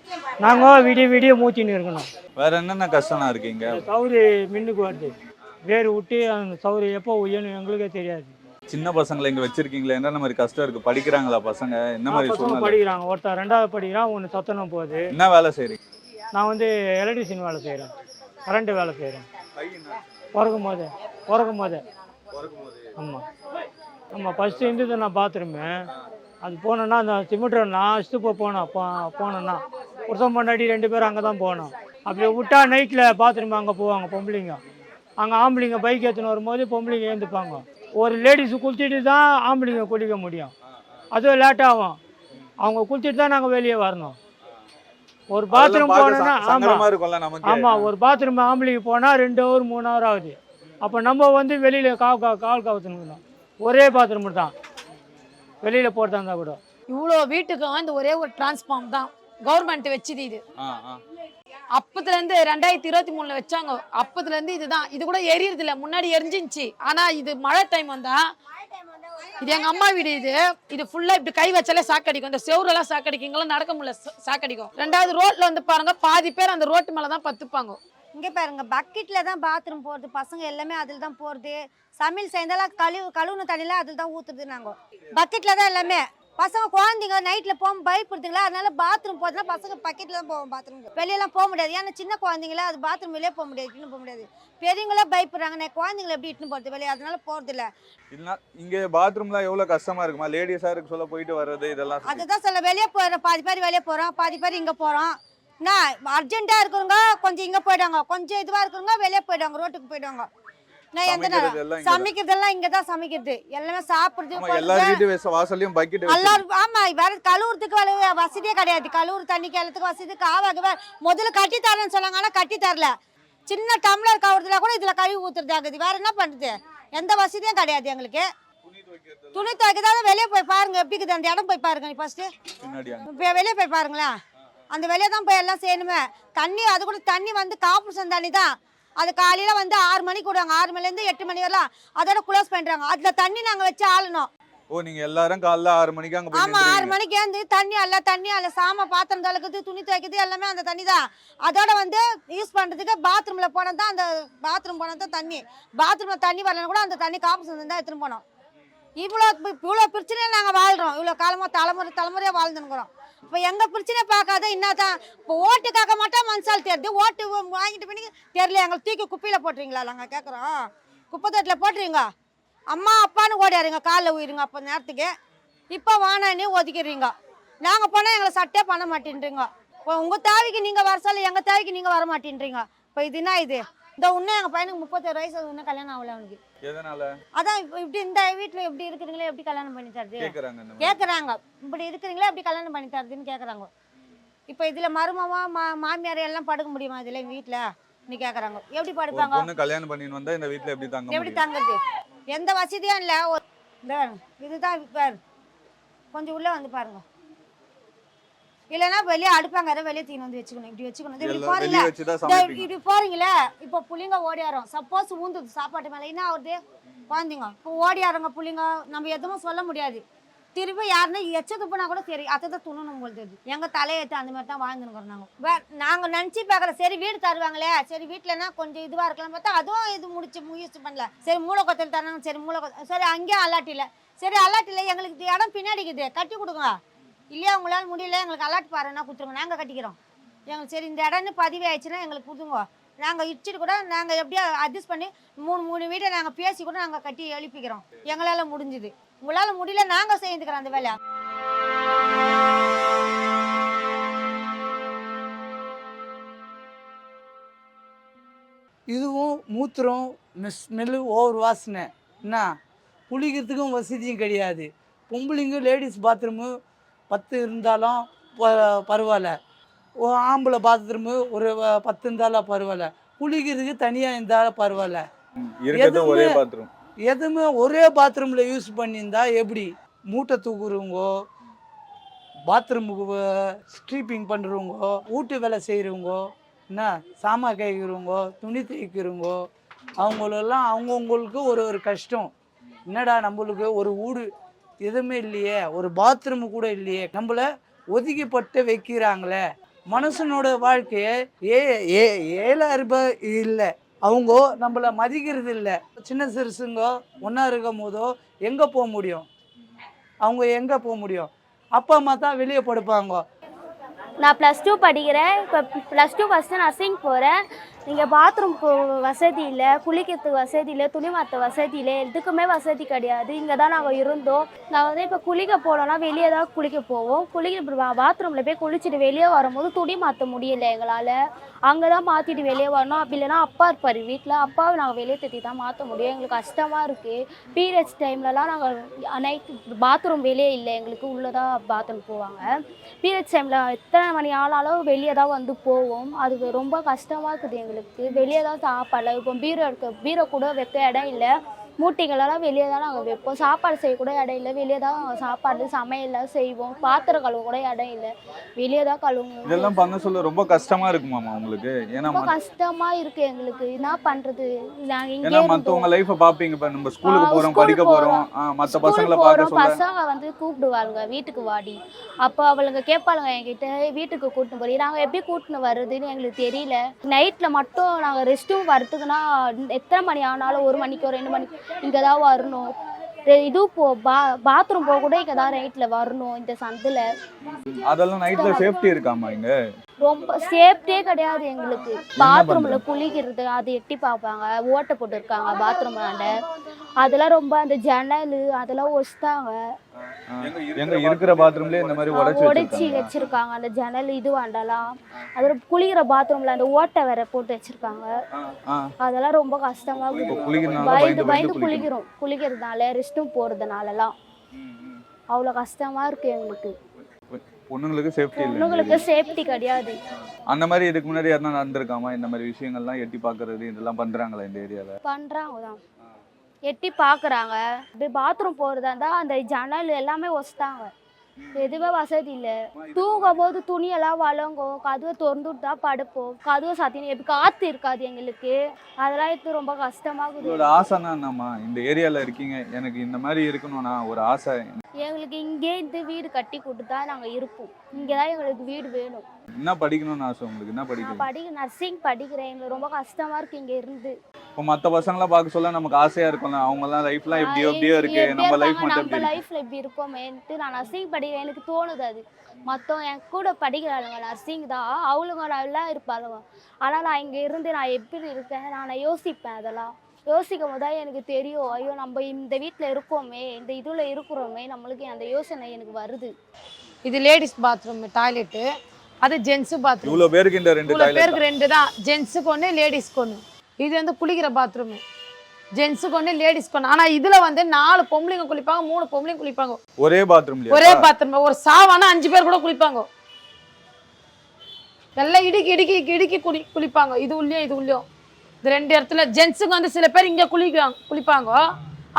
H: நாங்கள் விடிய விடிய மூச்சின்னு இருக்கணும்.
E: வேற என்னென்ன கஷ்டம்னா இருக்கீங்க?
H: சவுரி மின்னுக்கு வருது, வேர் விட்டு அந்த சவுரி எப்போ உயணும் எங்களுக்கே தெரியாது.
E: சின்ன பசங்களை இங்க வச்சிருக்கீங்களா? என்னென்ன மாதிரி கஷ்டம் இருக்கு? படிக்கிறாங்களா பசங்க? என்ன மாதிரி
H: பசங்க
E: சூழ்நிலை?
H: படிக்கிறாங்க. ஒருத்தர் 2வது படிக்கிறான், ஒன்று சத்தனம் போகுது.
E: என்ன வேலை செய்றீங்க?
H: நான் வந்து எலக்ட்ரிஷியன் வேலை செய்கிறேன், கரண்ட்டு வேலை செய்கிறேன். பிறக்கும் போதே ஆமாம் ஆமாம். ஃபஸ்ட்டு இருந்தது நான் பாத்ரூமு, அது போனேன்னா அந்த சிமெண்ட்ரை நான் அடிச்சுட்டு போனேன்னா புருஷன் பொண்டாட்டி 2 பேரும் அங்கே தான் போனோம். அப்படி விட்டா நைட்டில் பாத்ரூம் அங்கே போவாங்க பொம்பளைங்க. அங்கே ஆம்பளைங்க பைக் எடுத்துன்னு வரும்போது பொம்பளைங்க ஏந்துப்பாங்க. ஒரு லேடிஸு குளிச்சுட்டு தான் ஆம்பளைங்க குளிக்க முடியும், அதுவும் லேட்டாகும். அவங்க குளிச்சுட்டு தான் நாங்கள் வெளியே வரணும். ஒரு பாத்ரூம் போனோன்னா ஆமாம், ஒரு பாத்ரூம் ஆம்பளைக்கு போனால் 2 ஹவர் 3 ஹவர் ஆகுது. அப்போ நம்ம வந்து வெளியில் கால் கவுத்துணும். ஒரே பாத்ரூம் தான் வெளியில் போட்டு இருந்தால் கூட.
B: இவ்வளோ வீட்டுக்கு வந்து ஒரே ஒரு டிரான்ஸ்ஃபார்ம் தான் கவர்மெண்ட் வச்சுது. இது அப்பத்துலேருந்து 2023 வச்சாங்க. அப்பத்துலேருந்து இதுதான். இது கூட எரியறது இல்லை, முன்னாடி எரிஞ்சிச்சு. ஆனால் இது மழை டைம் வந்தா, இது எங்கள் அம்மா வீடு. இது ஃபுல்லாக இப்படி கை வச்சாலே சாக்கடிக்கும். இந்த செவரெல்லாம் சாக்கடிக்குங்களாம், நடக்க முடியல, சாக்கடிக்கும். 2வது ரோட்டில் வந்து பாருங்க, பாதி பேர் அந்த ரோட்டு மேலே தான் பத்துப்பாங்க.
F: இங்கே பாருங்க, பக்கெட்டில் தான் பாத்ரூம் போகிறது, பசங்க எல்லாமே அதில் தான் போகிறது. சமையல் செய்தாலும் கழுவுன தண்ணியில் அதில் தான் ஊற்றுறது. நாங்கள் பக்கெட்டில் தான் எல்லாமே. பசங்க குழந்தைங்க நைட்டில் போக பயப்படுதுங்களா, அதனால பாத்ரூம் போகிறதுனா பசங்க பக்கெட்டில் தான் போவோம். பாத்ரூம் வெளியெல்லாம் போக முடியாது, ஏன்னா சின்ன குழந்தைங்களா அது பாத்ரூம் வெளியே போக முடியாது, இட்டுன்னு போக முடியாது. பெரியவங்களாம் பயப்படுறாங்க, குழந்தைங்களை எப்படி இட்டுன்னு போகிறது வெளியே, அதனால போகிறது இல்லை.
E: இங்கே பாத்ரூம்லாம் எவ்வளோ கஷ்டமா இருக்குமா? லேடிஸாக இருக்கு சொல்ல போயிட்டு வர்றது இதெல்லாம்.
F: அதுதான் சொல்ல, வெளியே போகிறோம், பாதி பேர் வெளியே போகிறோம், பாதி பேர் இங்கே போகிறோம். அர்ஜென்ட்டாக இருக்கிறவங்க கொஞ்சம் இங்கே போயிடுவாங்க, கொஞ்சம் இதுவாக இருக்கிறவங்க வெளியே போயிடுவாங்க, ரோட்டுக்கு போயிடுவாங்க. நான் எந்த நேரம் சமைக்கிறதெல்லாம் இங்கே தான் சமைக்கிறது, எல்லாமே சாப்பிடுறது. எல்லாரும் ஆமா, வேற கழுவுறதுக்கு வசதியே கிடையாது. கழுவுற தண்ணிக்கு எல்லாத்துக்கும் வசதி காவாக முதல்ல கட்டி தரேன்னு சொன்னாங்க, ஆனால் கட்டி தரல. சின்ன டம்ளர் கவுறதுல கூட இதுல கழுவி ஊத்துறது ஆகுது. வேற என்ன பண்ணுறது? எந்த வசதியும் கிடையாது எங்களுக்கு. துணி துவைக்கிறதால வெளியே போய் பாருங்க எப்படி இருக்குது அந்த இடம், போய் பாருங்க. நீ ஃபர்ஸ்ட் வெளியே போய் பாருங்களேன், அந்த வெளியே தான் போய் எல்லாம் செய்யணுமே. தண்ணி அது கூட தண்ணி வந்து கார்ப்பரேஷன் தண்ணி தான். அது காலையில் வந்து 6 மணிக்கு விடுவாங்க, 6 மணிலேருந்து 8 மணி வரலாம் அதோட க்ளோஸ் பண்ணுறாங்க. அதில் தண்ணி நாங்கள் வச்சு ஆளணும்.
E: ஓ, நீங்கள் எல்லாரும் காலைல 6 மணிக்கு அங்கே போய்?
F: ஆமாம், 6 மணிக்கு ஏந்து தண்ணி அதில் சாம பாத்திரம் தொலைக்குது, துணி துவைக்குது, எல்லாமே அந்த தண்ணி தான். அதோட வந்து யூஸ் பண்ணுறதுக்கு பாத்ரூமில் போனது தான், அந்த பாத்ரூம் போனது தான் தண்ணி. பாத்ரூமில் தண்ணி வரலன்னு கூட அந்த தண்ணி கார்ப்பரேஷன் தான் எடுத்துன்னு போனோம். இவ்வளோ பிரச்சனையை நாங்கள் வாழ்கிறோம், இவ்வளோ காலமாக தலைமுறையாக வாழ்ந்துருக்குறோம். இப்போ எங்கள் பிரச்சனை பார்க்காத என்னதான். இப்போ ஓட்டுக்காக மட்டும் மனசால் தெரியுது, ஓட்டு வாங்கிட்டு பண்ணி தெரியல. எங்களுக்கு தூக்கி குப்பையில் போட்டுறீங்களா? நாங்கள் கேட்குறோம், குப்பை தொட்டில் போட்டுறீங்க. அம்மா அப்பான்னு ஓடியாருங்க, காலில் உயிருங்க. அப்போ நேரத்துக்கு இப்போ வானானே ஒதுக்கிறீங்க. நாங்கள் போனால் எங்களை சட்டே பண்ண மாட்டேன்றீங்க. இப்போ உங்கள் தேவைக்கு நீங்கள் வர சொல்ல, எங்கள் தேவைக்கு நீங்கள் வர மாட்டேன்றீங்க. இப்போ இதுனா இது இந்த இன்னும் எங்கள் பையனுக்கு 31 வயசு, இன்னும் கல்யாணம் ஆகல அவனுக்கு. அதான் இப்படி இந்த வீட்டில் எப்படி இருக்கிறீங்களே, எப்படி கல்யாணம் பண்ணி தருது கேட்குறாங்க. இப்படி இருக்கிறீங்களே எப்படி கல்யாணம் பண்ணி தருதுன்னு கேட்குறாங்க. இப்போ இதில் மருமவா மாமியார் எல்லாம் படுக்க முடியுமா இதில் வீட்டில் நீ கேட்குறாங்க. எப்படி படுப்பாங்க?
E: கல்யாணம் பண்ணி வந்தால் இந்த வீட்டில் எப்படி
F: தங்குறது? எந்த வசதியும் இல்லை. இதுதான் கொஞ்சம் உள்ளே வந்து பாருங்க, இல்லைன்னா வெளியே அடுப்பாங்க, வெளியே தீனி வந்து வச்சுக்கணும். இப்படி வச்சுக்கணும். இப்படி போறீங்களா, இப்படி போறீங்களே. இப்போ புள்ளிங்க ஓடியாரோம், சப்போஸ் ஊந்துது சாப்பாட்டு மேலே என்ன ஆகுது? குழந்தைங்க இப்போ ஓடியாருங்க புள்ளிங்க, நம்ம எதுவும் சொல்ல முடியாது. திருப்பி யாருன்னா எச்ச துப்புனா கூட சரி, அதை தான் துணணும் போது. எங்கள் தலையெழுத்து அந்த மாதிரி தான் வாழ்ந்துருக்கிறோம். நாங்கள் நினச்சி பார்க்குறோம், சரி வீடு தருவாங்களே, சரி வீட்டிலனா கொஞ்சம் இதுவாக இருக்கலாம் பார்த்தா அதுவும் இது முயற்சி பண்ணல. சரி மூளை கொத்தல் தராங்க, சரி சரி அங்கேயும் அல்லாட்டில, சரி அல்லாட்டில எங்களுக்கு இடம் பின்னாடிக்குது, கட்டி கொடுங்க. இல்லையா உங்களால் முடியல, எங்களுக்கு அலாட் பாருன்னா கொடுத்துருங்க, நாங்கள் கட்டிக்கிறோம். எங்களுக்கு சரி இந்த இடம்னு பதிவு ஆயிடுச்சுன்னா எங்களுக்கு கொடுத்துங்க. நாங்கள் இடிச்சிட்டு கூட நாங்கள் எப்படியோ அட்ஜஸ்ட் பண்ணி 3 வீட்டை நாங்கள் பேசி கூட நாங்கள் கட்டி எழுப்பிக்கிறோம். எங்களால் முடிஞ்சுது. உங்களால் முடியல, நாங்கள் செய்துக்கிறோம் அந்த வேலையை.
I: இதுவும் மூத்திரம் ஸ்மெல்லு ஓவர் வாசனை. என்ன குளிக்கிறதுக்கும் வசதியும் கிடையாது. பொம்பளைங்க லேடிஸ் பாத்ரூமு 10 இருந்தாலும் பரவாயில்ல, ஆம்பளை பாத்ரூமு ஒரு 10 இருந்தாலும் பரவாயில்ல, குளிக்கிறதுக்கு தனியாக இருந்தாலும் பரவாயில்ல. எதுவுமே ஒரே பாத்ரூமில் யூஸ் பண்ணியிருந்தா எப்படி? மூட்டை தூக்குறவங்கோ, பாத்ரூமுக்கு ஸ்ட்ரீப்பிங் பண்ணுறவங்கோ, வீட்டு வேலை செய்கிறவங்கோ, என்ன சாமான் கைக்கிறவங்கோ, துணி தைக்கிறவங்கோ, அவங்களெல்லாம் அவங்கவுங்களுக்கு ஒரு கஷ்டம். என்னடா நம்மளுக்கு ஒரு வீடு எதுவுமே இல்லையே, ஒரு பாத்ரூமு கூட இல்லையே, நம்மள ஒதுக்கிப்பட்டு வைக்கிறாங்களே. மனுஷனோட வாழ்க்கையை ஏழாயிரம் இல்லை, அவங்க நம்மளை மதிக்கிறது இல்லை. சின்ன சிறுசுங்க ஒன்றா இருக்கும் போதோ எங்கே போக முடியும், அவங்க எங்கே போக முடியும்? அப்பா அம்மா தான் வெளியே படுப்பாங்க.
D: நான் +2 படிக்கிறேன். இப்போ +2 ஃபஸ்ட்டு நர்சிங் போகிறேன். இங்கே பாத்ரூம்க்கு வசதி இல்லை, குளிக்கிறதுக்கு வசதி இல்லை, துணி மாற்ற வசதி இல்லை, எதுக்குமே வசதி கிடையாது. இங்கே தான் நாங்கள் இருந்தோம். நான் வந்து இப்போ குளிக்க போனோன்னா வெளியே தான் குளிக்க போவோம். பாத்ரூமில் போய் குளிச்சுட்டு வெளியே வரும்போது துணி மாற்ற முடியல எங்களால். அங்கே தான் மாற்றிட்டு வெளியே வரணும். அப்படி இல்லைன்னா அப்பா இருப்பார் வீட்டில், அப்பாவை நாங்கள் வெளியே தட்டி தான் மாற்ற முடியும். எங்களுக்கு கஷ்டமாக இருக்குது. பீரியட்ஸ் டைம்லலாம் நாங்கள் நைட்டு பாத்ரூம் வெளியே இல்லை, எங்களுக்கு உள்ளே தான் பாத்ரூம் போவாங்க. பீரியட்ஸ் டைமில் எத்தனை மணி ஆனாலும் வெளியே தான் வந்து போவோம். அது ரொம்ப கஷ்டமாக இருக்குது எங்களுக்கு. வெளியே தான் சாப்பாடு. இப்போ பீரோ கூட வைக்க இடம் இல்லை, மூட்டைகளெல்லாம் வெளியே தான் நாங்கள் வைப்போம். சாப்பாடு செய்ய கூட இடம் இல்லை, வெளியே தான் சாப்பாடு சமையல்லாம் செய்வோம். பாத்திரம் கழுவ கூட இடம் இல்லை, வெளியே தான் கழுவுவோம்.
E: இதெல்லாம் பண்ண சொல்ல ரொம்ப கஷ்டமா இருக்குமாமா உங்களுக்கு? ஏன்னா
D: ரொம்ப கஷ்டமா இருக்கு எங்களுக்கு. என்ன பண்றது? நாங்க
E: ஏன்னா
D: இங்கே
E: மத்தவங்க லைஃப பாப்பீங்க. இப்ப நம்ம ஸ்கூலுக்கு போறோம், படிக்க போறோம், மத்த பசங்களை பார்க்க சொல்ல
D: பசங்க வந்து கூப்பிடுவாளுங்க வீட்டுக்கு வாடி. அப்போ அவளுங்க கேட்பாளுங்க என்கிட்ட, வீட்டுக்கு கூட்டின்னு போறீங்க. நாங்கள் எப்படி கூட்டின்னு வர்றதுன்னு எங்களுக்கு தெரியல. நைட்டில் மட்டும் நாங்கள் ரெஸ்ட்டும் வரத்துக்குன்னா எத்தனை மணி ஆனாலும் 1 மணிக்கோ 2 மணிக்கோ இங்கே தான் வரணும். இது பாத்ரூம் போக கூட இங்கே தான் நைட்டில் வரணும் இந்த சந்தில்.
E: அதெல்லாம் நைட்ல சேஃப்டி இருக்காமா இங்க?
D: ரொம்ப சேஃப்டியே கிடையாது எங்களுக்கு. பாத்ரூம்ல குளிக்கிறது அது எட்டி பார்ப்பாங்க, ஓட்டை போட்டு இருக்காங்க பாத்ரூம்லாண்ட. அதெல்லாம் ரொம்ப அந்த ஜன்னல் அதெல்லாம் ஒஸ்தாங்க.
E: எங்க இருக்கிற பாத்ரூம்லயே இந்த மாதிரி
D: உடைச்சி வச்சிருக்காங்க அந்த ஜன்னல் இது வாண்டலாம். அது குளிக்கிற பாத்ரூம்ல அந்த ஓட்டை வேற போட்டு வச்சிருக்காங்க. அதெல்லாம் ரொம்ப கஷ்டமா இருக்குது. பயந்து குளிக்கிறதுனால ரெஸ்ட்டும் போறதுனாலலாம் அவ்வளோ கஷ்டமா இருக்கு எங்களுக்கு.
E: பொண்ணுங்களுக்கு சேஃப்டி இல்லை,
D: பொண்ணுங்களுக்கு சேஃப்டி கிடையாது.
E: அந்த மாதிரி இதுக்கு முன்னாடி யாரும் நடந்திருக்காமா? இந்த மாதிரி விஷயங்கள்லாம் எட்டி பார்க்கறது இதெல்லாம் பண்றாங்களா இந்த ஏரியால?
D: பண்றாங்க தான், எட்டி பார்க்குறாங்க. இப்படி பாத்ரூம் போகிறதா இருந்தால் அந்த ஜன்னல் எல்லாமே ஒஸ்தாங்க, எதுவுமே வசதி இல்லை. தூங்கும் போது துணியெல்லாம் வழங்கும், கதவை திறந்துட்டு தான் படுப்போம். கதவை சாத்தினு எப்படி காற்று இருக்காது எங்களுக்கு. அதெல்லாம் இது ரொம்ப கஷ்டமாகுது.
E: இதோட ஆசைன்னா என்னம்மா? இந்த ஏரியால இருக்கீங்க, எனக்கு இந்த மாதிரி இருக்கணும்னா ஒரு ஆசை.
D: எங்களுக்கு இங்கே இந்த வீடு கட்டி கொடுத்தா நாங்கள் இருப்போம். இங்கே தான் எங்களுக்கு வீடு வேணும்.
E: என்ன படிக்கணும்னு ஆசை உங்களுக்கு? என்ன படிக்கணும்?
D: நர்சிங் படிக்கிறேன். எங்களுக்கு ரொம்ப கஷ்டமா இருக்கு இங்கே இருந்து.
E: இப்போ மற்ற பசங்களாம் பார்க்க சொல்ல நமக்கு ஆசையா இருக்கும்ல, அவங்கலாம் லைஃப்லாம் எப்படியோ இருக்கு, நம்ம லைஃப் மட்டும்
D: நம்ம லைஃப்ல எப்படி இருக்கோமேன்ட்டு நான் நர்சிங் படிக்கிறேன். எனக்கு தோணுது அது. மற்றவங்க என் கூட படிக்கிறாளுங்க நர்சிங் தான், அவளுங்க நல்லா இருப்பாளுங்க. ஆனால் நான் இங்கே இருந்து நான் எப்படி இருக்கேன் நான் யோசிப்பேன். அதெல்லாம் யோசிக்கும் போது தான் எனக்கு தெரியும், ஐயோ நம்ம இந்த வீட்டில் இருக்கோமே, இந்த இதில் இருக்கிறோமே, நம்மளுக்கு அந்த யோசனை எனக்கு வருது.
B: இது லேடிஸ் பாத்ரூம் டாய்லெட்டு, அது ஜென்ஸு பாத்ரூம்.
E: இவ்வளோ பேருக்கு இந்த 2 டாய்லெட்,
B: பேருக்கு 2 தான், ஜென்ஸுக்கு 1 லேடிஸ்க்கு 1. இது வந்து குளிக்கிற பாத்ரூம், ஜென்ஸுக்கு 1 லேடிஸ்க்கு 1. ஆனால் இதில் வந்து 4 பொம்பளைங்க குளிப்பாங்க, 3 பொம்பளைங்க குளிப்பாங்க
E: ஒரே பாத்ரூம்ல.
B: ஒரே பாத்ரூம். ஒரு சாவானா 5 பேர் கூட குளிப்பாங்க. எல்லாம் இடுக்கி குளிப்பாங்க. இது உள்ளியும் இது உள்ளியும். இந்த 2 இடத்துல ஜென்ஸுக்கு வந்து சில பேர் இங்கே குளிப்பாங்க.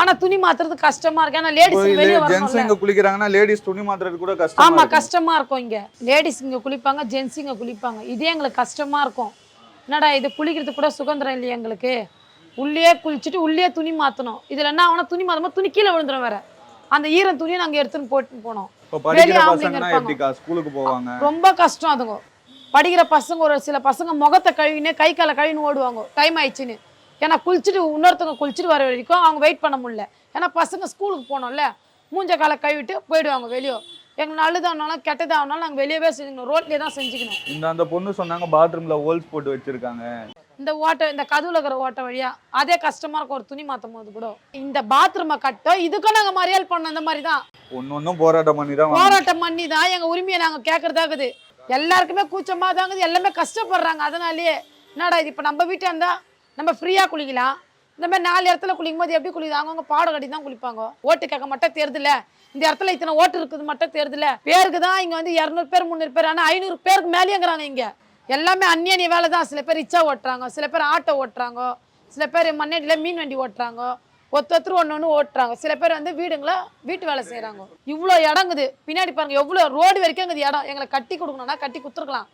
B: ஆனா துணி மாத்துறது கஷ்டமா இருக்கு. ஆனா லேடிஸ் வெளிய வரணும்.
E: ஜென்ஸ் இங்க குளிக்கறாங்கன்னா லேடிஸ் துணி மாத்துறது கூட கஷ்டமா
B: இருக்கு. ஆமா கஷ்டமா இருக்கும். இங்க லேடிஸ் இங்க குளிப்பாங்க, ஜென்ஸ் இங்க குளிப்பாங்க. இதே எங்களுக்கு கஷ்டமா இருக்கும். என்னடா இது குளிக்கிறது கூட சுதந்திரம் இல்லையா எங்களுக்கு? உள்ளே குளிச்சுட்டு உள்ளே துணி மாத்தணும். இதுல என்ன ஆனா துணி மாத்தமா துணி கீழே விழுந்துரும் வேற. அந்த ஈரம் துணியை நாங்க எடுத்துன்னு போட்டு போனோம்.
E: ஸ்கூலுக்கு போவாங்க,
B: ரொம்ப கஷ்டம் அதுங்க. படிக்கிற பசங்க ஒரு சில பசங்க முகத்தை கழுவினே கை காலை கழுவின்னு ஓடுவாங்க டைம் ஆயிடுச்சுன்னு. ஏன்னா குளிச்சுட்டு இன்னொருத்தவங்க குளிச்சுட்டு வர வரைக்கும் அவங்க வெயிட் பண்ண முடியல. ஏன்னா பசங்க ஸ்கூலுக்கு போனோம்ல, மூஞ்ச காலை கழுவிட்டு போயிடுவாங்க வெளியே. எங்களுக்கு நல்லதானாலும் கெட்டதானாலும் நாங்கள் வெளியவே செஞ்சுக்கணும், ரோட்லேயே தான் செஞ்சுக்கணும்.
E: அந்த பொண்ணு சொன்னாங்க பாத்ரூம்ல ஹோல்ஸ் போட்டு வச்சிருக்காங்க.
B: இந்த ஓட்டை, இந்த கதவுல இருக்கிற ஓட்டை வழியா அதே கஷ்டமா இருக்கும் ஒரு துணி மாத்தும் போது கூட. இந்த பாத்ரூமை கட்ட இதுக்கும் நாங்கள் மறியல் பண்ணோம். இந்த மாதிரி தான்
E: ஒன்னொன்னும் போராட்டம் பண்ணி
B: தான் எங்க உரிமையை நாங்கள் கேட்கறதாக்குது. எல்லாருக்குமே கூச்சமா தாங்குது, எல்லாமே கஷ்டப்படுறாங்க. அதனாலேயே என்னடா இது இப்போ நம்ம வீட்டை இருந்தா நம்ம ஃப்ரீயாக குளிக்கலாம். இந்த மாதிரி 4 இடத்துல குளிக்கும் போது எப்படி குளிக்குது? அவங்க பாடம் கட்டி தான் குளிப்பாங்க. ஓட்டு கேட்க மட்டும் தெரியுதுல, இந்த இடத்துல இத்தனை ஓட்டு இருக்குது மட்டும் தெரியுதுல. பேருக்கு தான் இங்கே வந்து 200 பேர் 300 பேர், ஆனால் 500 பேருக்கு மேலேங்கிறாங்க. இங்கே எல்லாமே அந்நிய வேலை தான். சில பேர் ரிச்சா ஓட்டுறாங்க, சில பேர் ஆட்டோ ஓட்டுறாங்க, சில பேர் மண்ணடியில் மீன் வண்டி ஓட்டுறாங்க, ஒருத்தர் ஒன்று ஓட்டுறாங்க. சில பேர் வந்து வீட்டு வேலை செய்கிறாங்க. இவ்வளோ இடங்குது பின்னாடி பாருங்க, எவ்வளோ ரோடு வரைக்கும் இருக்குது இடம். எங்களை கட்டி கொடுக்கணும்னா கட்டி கொடுத்துருக்கலாம்.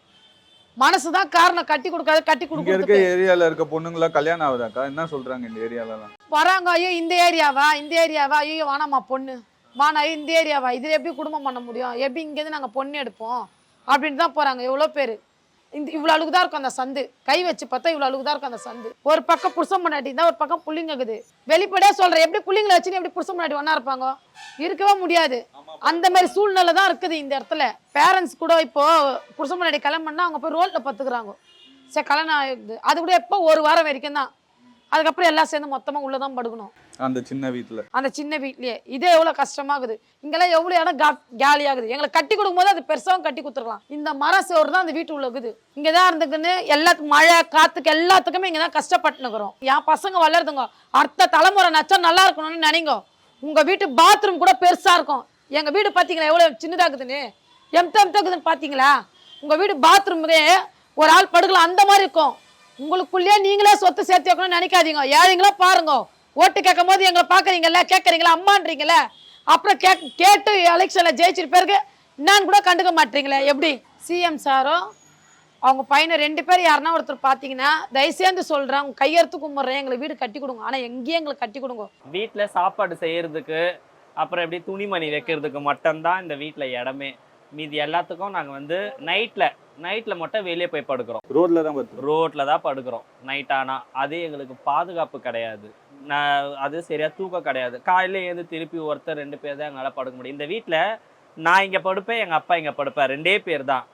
B: மனசுதான் காரணம். கட்டி கொடுக்காத கட்டி
E: இங்க இருக்க
B: கொடுக்க
E: ஏரியால இருக்க பொண்ணுங்களா கல்யாணம் ஆகுதாக்கா? என்ன சொல்றாங்க இந்த ஏரியாலலாம்?
B: வராங்க. ஐயோ இந்த ஏரியாவா, இந்த ஏரியாவா, ஐயோ வேணாமா பொண்ணு மானா, இந்த ஏரியாவா, இதுல எப்படி குடும்பம் பண்ண முடியும், எப்படி இங்கேருந்து நாங்க பொண்ணு எடுப்போம் அப்படின்ட்டு தான் போறாங்க. எவ்வளோ பேர் இந்த இவ்வளோ அளவுக்கு தான் இருக்கும் அந்த சந்து. கை வச்சு பார்த்தா இவ்வளோ அளவுக்கு தான் இருக்கும் அந்த சந்து. ஒரு பக்கம் புருஷன் முன்னாடி தான், ஒரு பக்கம் புள்ளிங்க இருக்குது. வெளிப்படையா சொல்றேன், எப்படி புள்ளிங்களை வச்சு எப்படி புருஷன் முன்னாடி ஒண்ணா இருப்பாங்க? இருக்கவே முடியாது. அந்த மாதிரி சூழ்நிலை தான் இருக்குது இந்த இடத்துல. பேரண்ட்ஸ் கூட இப்போ புருஷன் முன்னாடி கல்யாணம் பண்ணா அவங்க போய் ரோட்ல பத்துக்கிறாங்க. சரி கல்யாணம் ஆகுது, அது கூட எப்போ ஒரு வாரம் வரைக்கும் தான். அதுக்கப்புறம் எல்லாம் சேர்ந்து மொத்தமா உள்ளதான் படுக்கணும்
E: அந்த சின்ன வீட்டுல.
B: அந்த சின்ன வீட்லயே. இதே எவ்வளவு கஷ்டமாகுது. இங்கெல்லாம் எவ்வளவு இடம் காலியாகுது. எங்களை கட்டி கொடுக்கும் போது அது பெருசாவும் கட்டி கொடுத்துருக்கலாம். இந்த மரம் சோறு தான் அந்த வீட்டு உள்ள இருக்குது. இங்கதான் இருந்துக்குன்னு எல்லாத்துக்கும் மழை காத்துக்கு எல்லாத்துக்குமே இங்கதான் கஷ்டப்பட்டுனுக்குறோம். என் பசங்க வளருதுங்க, அடுத்த தலைமுறை நச்சா நல்லா இருக்கணும்னு நினைங்க. உங்க வீட்டு பாத்ரூம் கூட பெருசா இருக்கும். எங்க வீடு பாத்தீங்களா எவ்வளவு சின்னதாகுதுன்னு, எம்தாக்குதுன்னு பாத்தீங்களா? உங்க வீடு பாத்ரூம்லே ஒரு ஆள் படுக்கலாம் அந்த மாதிரி இருக்கும். உங்களுக்குள்ளேயே நீங்களே சொத்து சேர்த்து வைக்கணும்னு நினைக்காதீங்க. ஏழைங்களா பாருங்க, ஓட்டு கேட்கும் போது எங்களை பாக்குறீங்கல்ல, கேட்கறீங்களா, அம்மான்றீங்களே, அப்புறம் கேட்டு எலெக்ஷன்ல ஜெயிச்சிட்டு பிறகு நான் கூட கண்டுக்க மாட்டீங்களே. எப்படி சிஎம் சாரோ அவங்க பையனை 2 பேர் யாருன்னா ஒருத்தர் பாத்தீங்கன்னா தயவுசேர்ந்து சொல்றேன், உங்க கையெடுத்து கும்பிட்றேன், எங்களுக்கு வீடு கட்டி கொடுங்க. ஆனா எங்கேயும் எங்களுக்கு கட்டி கொடுங்க.
A: வீட்டுல சாப்பாடு செய்யறதுக்கு அப்புறம் எப்படி துணிமணி வைக்கிறதுக்கு மட்டும்தான் இந்த வீட்டுல இடமே. மீதி எல்லாத்துக்கும் நாங்க வந்து நைட்ல மட்டும் வெளியே போய் படுக்கிறோம். ரோட்ல தான் படுக்கிறோம் நைட் ஆனா. அது எங்களுக்கு பாதுகாப்பு கிடையாது. அது சரியா தூக்கம் கிடையாது. காலையில ஏந்து திருப்பி ஒருத்தர் 2 பேர் தான் எங்களால் படுக்க முடியும். இந்த வீட்டில் நான் இங்கே படுப்பேன், எங்கள் அப்பா இங்கே படுப்பேன். 2 பேர் தான்.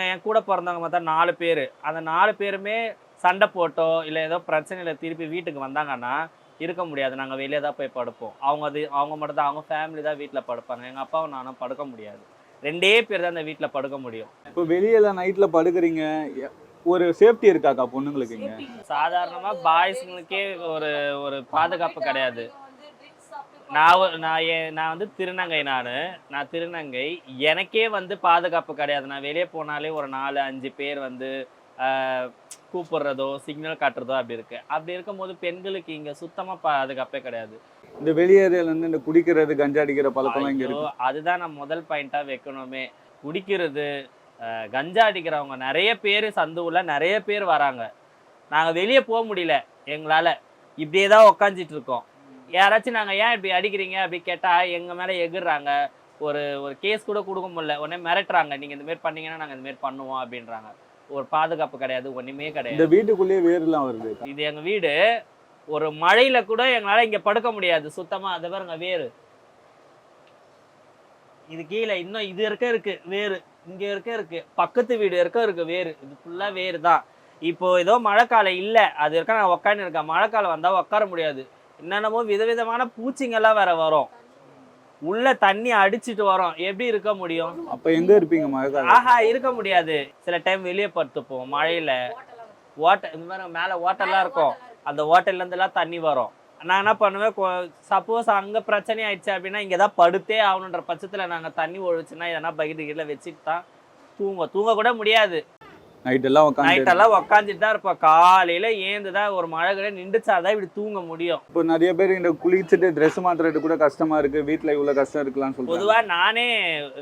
A: என் கூட பிறந்தவங்க பார்த்தா 4 பேர். அந்த 4 பேருமே சண்டை போட்டோ இல்லை ஏதோ பிரச்சனையில் திருப்பி வீட்டுக்கு வந்தாங்கன்னா இருக்க முடியாது. நாங்கள் வெளியே தான் போய் படுப்போம். அவங்க மட்டும் தான், அவங்க ஃபேமிலி தான் வீட்டில் படுப்பாங்க. எங்கள் அப்பாவும் நானும் படுக்க முடியாது. 2 பேர் தான் இந்த வீட்டில் படுக்க முடியும்.
E: இப்போ வெளியெல்லாம் நைட்ல படுக்கிறீங்க, ஒரு சேஃப்டி இருக்காக்கா பொண்ணுங்களுக்கு? இங்க
A: சாதாரணமா பாய்ஸுங்களுக்கே ஒரு பாதுகாப்பு கிடையாது. நான் வந்து திருநங்கை. நான் திருநங்கை. எனக்கே வந்து பாதுகாப்பு கிடையாது. நான் வெளியே போனாலே ஒரு 4-5 பேர் வந்து கூப்பிடுறதோ சிக்னல் காட்டுறதோ அப்படி இருக்கு. அப்படி இருக்கும்போது பெண்களுக்கு இங்க சுத்தமா பாதுகாப்பே கிடையாது.
E: இந்த வெளியேரியால இருந்து இந்த குடிக்கிறது கஞ்சா அடிக்கிற பழக்கம் இங்க இருக்கு.
A: அதுதான் நான் முதல் பாயிண்டா வைக்கணுமே. குடிக்கிறது கஞ்சா அடிக்கிறவங்க நிறைய பேர் சந்துவில் நிறைய பேர் வராங்க. நாங்கள் வெளியே போக முடியல எங்களால். இப்படியே தான் உக்காந்துட்டு இருக்கோம். யாராச்சும் நாங்கள் ஏன் இப்படி அடிக்கிறீங்க அப்படி கேட்டால் எங்கள் மேலே எகிர்றாங்க. ஒரு கேஸ் கூட கொடுக்க முடியல. உடனே மிரட்டுறாங்க, நீங்கள் இந்தமாரி பண்ணீங்கன்னா நாங்கள் இந்தமாரி பண்ணுவோம் அப்படின்றாங்க. ஒரு பாதுகாப்பு கிடையாது, ஒன்றுமே கிடையாது.
E: இந்த வீட்டுக்குள்ளேயே வேறுலாம் வருது.
A: இது எங்கள் வீடு. ஒரு மழையில் கூட எங்களால் இங்கே படுக்க முடியாது சுத்தமாக. அதை பாருங்க வேறு. இது கீழே இன்னும் இது இருக்கு வேறு. இங்க இருக்கு பக்கத்து வீடு இருக்கு வேறு. இது ஃபுல்லா வேறு தான். இப்போ ஏதோ மழைக்காலம் இல்லை அது இருக்க நான் உக்காந்து இருக்கேன். மழைக்காலம் வந்தா உட்கார முடியாது. என்னென்னமோ விதவிதமான பூச்சிங்கெல்லாம் வேற வரும். உள்ள தண்ணி அடிச்சுட்டு வரும். எப்படி இருக்க முடியும்?
E: அப்ப எங்க இருப்பீங்க மழைக்காலம்?
A: ஆஹா இருக்க முடியாது. சில டைம் வெளியே படுத்துப்போம் மழையில. இந்த மாதிரி மேல ஓட்டெல்லாம் இருக்கும். அந்த ஓட்டல்ல இருந்து எல்லாம் தண்ணி வரும். நான் என்ன பண்ணுவேன், சப்போஸ் அங்கே பிரச்சனை ஆயிடுச்சு அப்படின்னா இங்கே தான் படுத்தே ஆகணுன்ற பட்சத்தில் நாங்கள் தண்ணி ஒழிச்சுன்னா எதனா பக்கெட்டு கீழே வச்சுட்டு தான் தூங்க கூட முடியாது. நைட்டெல்லாம் உக்காந்துட்டு தான் இருப்போம். காலையில் ஏந்து தான் ஒரு மழை கூட நின்றுச்சாதான் இப்படி தூங்க முடியும்.
E: இப்போ நிறைய பேர் இந்த குளிச்சுட்டு ட்ரெஸ் மாத்துறது கூட கஷ்டமா இருக்கு. வீட்டில் இவ்வளோ கஷ்டம் இருக்கலாம்னு சொல்லுவாங்க.
A: பொதுவாக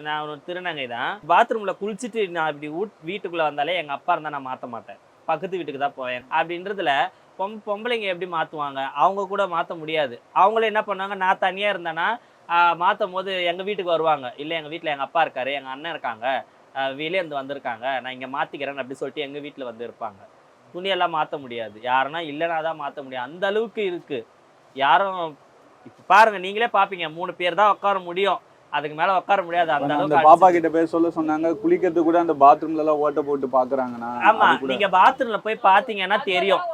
A: நான் ஒரு திருநங்கை தான். பாத்ரூமில் குளிச்சுட்டு நான் இப்படி வீட்டுக்குள்ளே வந்தாலே எங்கள் அப்பா இருந்தால் நான் மாற்ற மாட்டேன். பக்கத்து வீட்டுக்கு தான் போவேன். அப்படின்றதுல பொம்பளைங்க எப்படி மாற்றுவாங்க? அவங்க கூட மாற்ற முடியாது. அவங்களே என்ன பண்ணுவாங்க, நான் தனியாக இருந்தேன்னா மாற்றும் போது எங்கள் வீட்டுக்கு வருவாங்க. இல்லை எங்கள் வீட்டில் எங்கள் அப்பா இருக்காரு, எங்கள் அண்ணன் இருக்காங்க, வெளியே இருந்து வந்திருக்காங்க, நான் இங்கே மாற்றிக்கிறேன்னு அப்படி சொல்லிட்டு எங்கள் வீட்டில் வந்து இருப்பாங்க. துணியெல்லாம் மாற்ற முடியாது. யாருன்னா இல்லைனா தான் மாற்ற முடியும். அந்த அளவுக்கு இருக்குது. யாரும் இப்போ பாருங்கள், நீங்களே பார்ப்பீங்க 3 பேர் தான் உட்கார முடியும். அதுக்கு மேலே உட்கார முடியாது. அந்த அளவுக்கு
E: பாப்பா கிட்ட பேர் சொன்னாங்க, குளிக்கிறது கூட அந்த பாத்ரூம்ல எல்லாம் ஓட்ட போட்டு பார்க்குறாங்கன்னா.
A: ஆமாம், நீங்கள் பாத்ரூமில் போய் பார்த்தீங்கன்னா தெரியும்.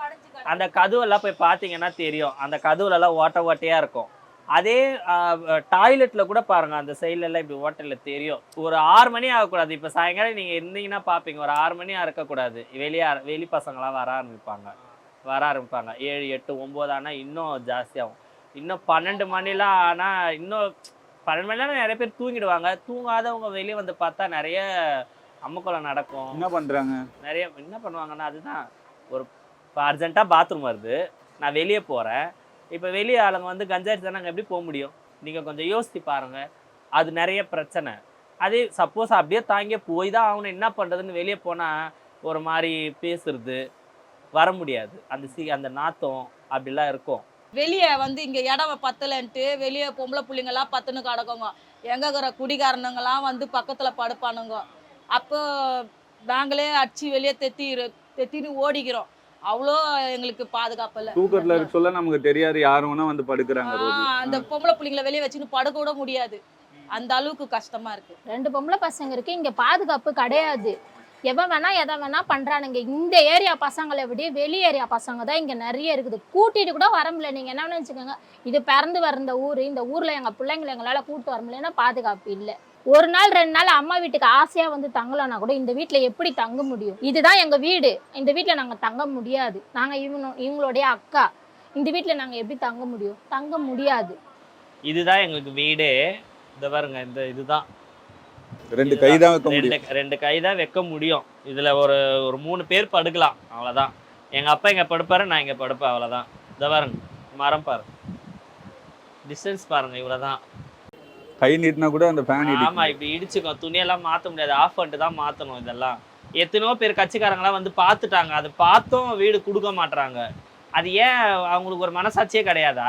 A: அந்த கதவுலாம் போய் பார்த்தீங்கன்னா தெரியும். அந்த கதவுலலாம் ஓட்டையாக இருக்கும். அதே டாய்லெட்டில் கூட பாருங்கள், அந்த சைட்லலாம் இப்படி ஓட்டையில் தெரியும். ஒரு 6 மணி ஆகக்கூடாது. இப்போ சாயங்காலம் நீங்கள் இருந்தீங்கன்னா பார்ப்பீங்க, ஒரு 6 மணி இருக்கக்கூடாது. வெளி பசங்களாம் வர ஆரம்பிப்பாங்க. 7, 8, 9 ஆனால் இன்னும் ஜாஸ்தியாகும். இன்னும் 12 மணிலாம் ஆனால் இன்னும் 12 மணிலாம் நிறைய பேர் தூங்கிடுவாங்க. தூங்காதவங்க வெளியே வந்து பார்த்தா நிறைய அம்முக்குளம் நடக்கும்.
E: என்ன பண்ணுறாங்க?
A: நிறைய என்ன பண்ணுவாங்கன்னா, அதுதான் ஒரு இப்போ அர்ஜென்ட்டாக பாத்ரூம் வருது, நான் வெளியே போகிறேன். இப்போ வெளியே ஆளுங்க வந்து கஞ்சாச்சு தான் நாங்கள் எப்படி போக முடியும்? நீங்கள் கொஞ்சம் யோசித்து பாருங்கள். அது நிறைய பிரச்சனை. அதே சப்போஸ் அப்படியே தாங்கியே போய் தான் ஆகணும், என்ன பண்ணுறதுன்னு வெளியே போனால் ஒரு மாதிரி பேசுறது வர முடியாது. அந்த நாத்தம் அப்படிலாம் இருக்கும்.
C: வெளியே வந்து இங்கே இடம் பத்தலைன்ட்டு வெளியே பொம்பளை பிள்ளைங்கெல்லாம் பத்துன்னு கிடக்குங்க. எங்கே இருக்கிற குடிகாரனுங்கெல்லாம் வந்து பக்கத்தில் படுப்பானுங்க. அப்போ நாங்களே அடிச்சு வெளியே தெத்தின்னு ஓடிக்கிறோம். அவ்வளோ எங்களுக்கு பாதுகாப்பு இல்லை.
E: தூக்கத்துல இருக்க சொல்ல நமக்கு தெரியாது, யாரும் வேணா வந்து படுக்கிறாங்க ரோட்ல.
C: அந்த பொம்பளை பிள்ளைங்களை வெளியே வச்சுன்னு படுக்க கூட முடியாது. அந்த அளவுக்கு கஷ்டமா இருக்கு.
D: 2 பொம்பளை பசங்க இருக்கு, இங்க பாதுகாப்பு கிடையாது. எவன் வேணா எதை வேணா பண்றானுங்க. இந்த ஏரியா பசங்களை விட வெளி ஏரியா பசங்க தான் இங்க நிறைய இருக்குது. கூட்டிட்டு கூட வர முடியல. நீங்க என்ன நினைச்சுக்கோங்க, இது பிறந்து வந்த ஊர், இந்த ஊர்ல எங்க பிள்ளைங்களை எங்களால கூட்டு வர முடியலன்னா பாதுகாப்பு இல்லை. 1 நாள் 2 நாள் அம்மா வீட்டுக்கு ஆசையா வந்து தங்கலன்னா கூட இந்த வீட்டுல எப்படி தங்க முடியும்? இதுதான் எங்க வீடு, இந்த வீட்டுல நாங்க தங்க முடியாது. நாங்க இவங்களுடைய அக்கா, இந்த வீட்டுல நாங்க எப்படி தங்க முடியும்? தங்க முடியாது.
A: இதுதான் எங்களுக்கு வீடே. இந்த பாருங்க, இதுதான்
E: 2 கை தான் வைக்க முடியும்.
A: 2 கை தான் வைக்க முடியும். இதுல ஒரு 3 பேர் படுக்கலாம், அவ்வளவுதான். எங்க அப்பா இங்க படுப்பாரு, நான் இங்க படுப்பேன், அவ்வளவுதான். இந்த பாருங்க, மரம் பாருங்க, டிஸ்டன்ஸ் பாருங்க, இவ்வளவுதான்.
E: கை நீட்டினா கூட அந்த ஃபேன்
A: ஆமா, இப்படி இடிச்சுக்கும். துணியெல்லாம் மாத்த முடியாது, ஆஃப் பண்ணிட்டு தான் மாத்தணும். இதெல்லாம் எத்தனையோ பேர் கட்சிக்காரங்களாம் வந்து பார்த்துட்டாங்க. அது பார்த்தும் வீடு கொடுக்க மாட்டுறாங்க. அது ஏன் அவங்களுக்கு ஒரு மனசாட்சியே கிடையாதா?